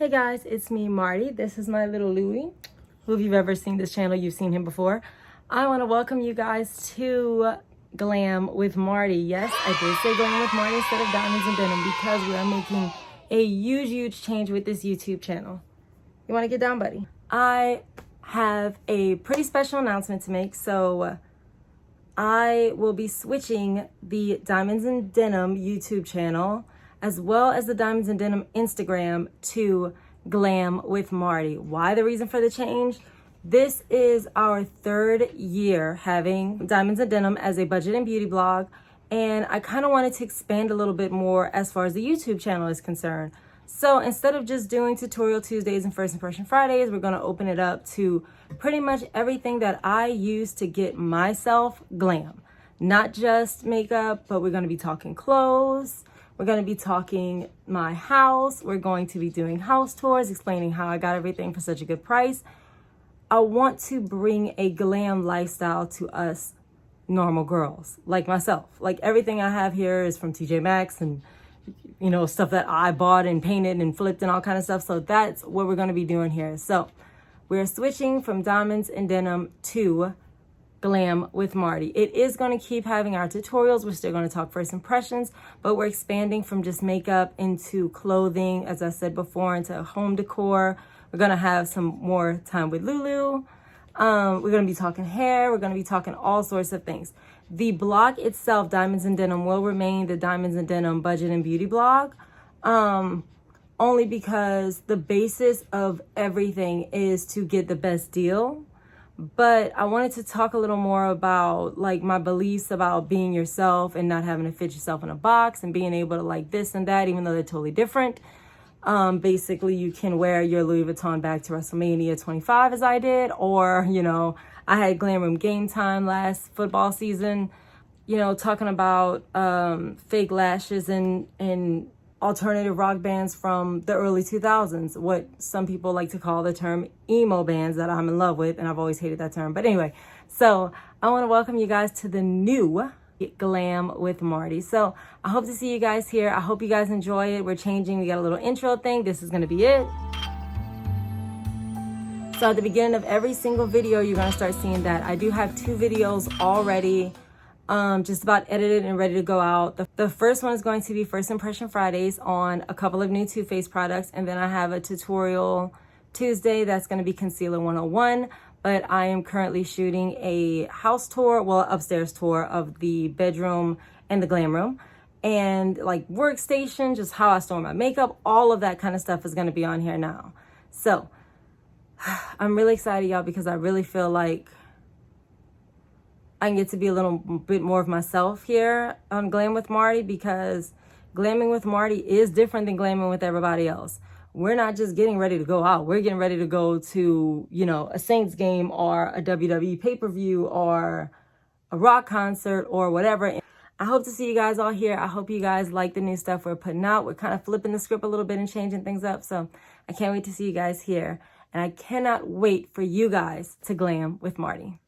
Hey guys, it's me, Marty. This is my little Louie. Who, if you've ever seen this channel, you've seen him before. I want to welcome you guys to Glam with Marty. Yes, I did say Glam with Marty instead of Diamonds and Denim because we are making a huge change with this YouTube channel. You want to get down, buddy? I have a pretty special announcement to make. So I will be switching the Diamonds and Denim YouTube channel as well as the Diamonds and Denim Instagram to Glam with Marty. Why the reason for the change? This is our third year having Diamonds and Denim as a budget and beauty blog, and I kind of wanted to expand a little bit more as far as the YouTube channel is concerned. So instead of just doing Tutorial Tuesdays and First Impression Fridays, we're going to open it up to pretty much everything that I use to get myself glam. Not just makeup, but we're going to be talking clothes. We're going to be talking my house. We're going to be doing house tours, explaining how I got everything for such a good price. I want to bring a glam lifestyle to us normal girls like myself. Like everything I have here is from TJ Maxx and, you know, stuff that I bought and painted and flipped and all kind of stuff. So that's what we're going to be doing here. So we're switching from Diamonds and Denim to Glam with Marty. It is going to keep having our tutorials. We're still going to talk first impressions, but we're expanding from just makeup into clothing, as I said before, into home decor. We're going to have some more time with Lulu. We're going to be talking hair. We're going to be talking all sorts of things. The blog itself, Diamonds and Denim, will remain the Diamonds and Denim budget and beauty blog. Only because the basis of everything is to get the best deal. But I wanted to talk a little more about like my beliefs about being yourself and not having to fit yourself in a box and being able to like this and that, even though they're totally different. Basically, you can wear your Louis Vuitton bag to WrestleMania 25 as I did, or, you know, I had Glam Room Game Time last football season, you know, talking about fake lashes and alternative rock bands from the early 2000s, what some people like to call the term emo bands that I'm in love with, and I've always hated that term. But anyway, so I want to welcome you guys to the new Glam with Marty. So I hope to see you guys here. I hope you guys enjoy it. We're changing. We got a little intro thing. This is going to be it. So at the beginning of every single video, you're going to start seeing that. I do have 2 videos already just about edited and ready to go out. The first one is going to be First Impression Fridays on a couple of new Too Faced products. And then I have a Tutorial Tuesday that's going to be Concealer 101. But I am currently shooting a house tour, well, upstairs tour of the bedroom and the glam room. And like workstation, just how I store my makeup, all of that kind of stuff is going to be on here now. So I'm really excited, y'all, because I really feel like I can get to be a little bit more of myself here on Glam with Marty, because glamming with Marty is different than glamming with everybody else. We're not just getting ready to go out. We're getting ready to go to, you know, a Saints game or a WWE pay-per-view or a rock concert or whatever. I hope to see you guys all here. I hope you guys like the new stuff we're putting out. We're kind of flipping the script a little bit and changing things up. So I can't wait to see you guys here. And I cannot wait for you guys to glam with Marty.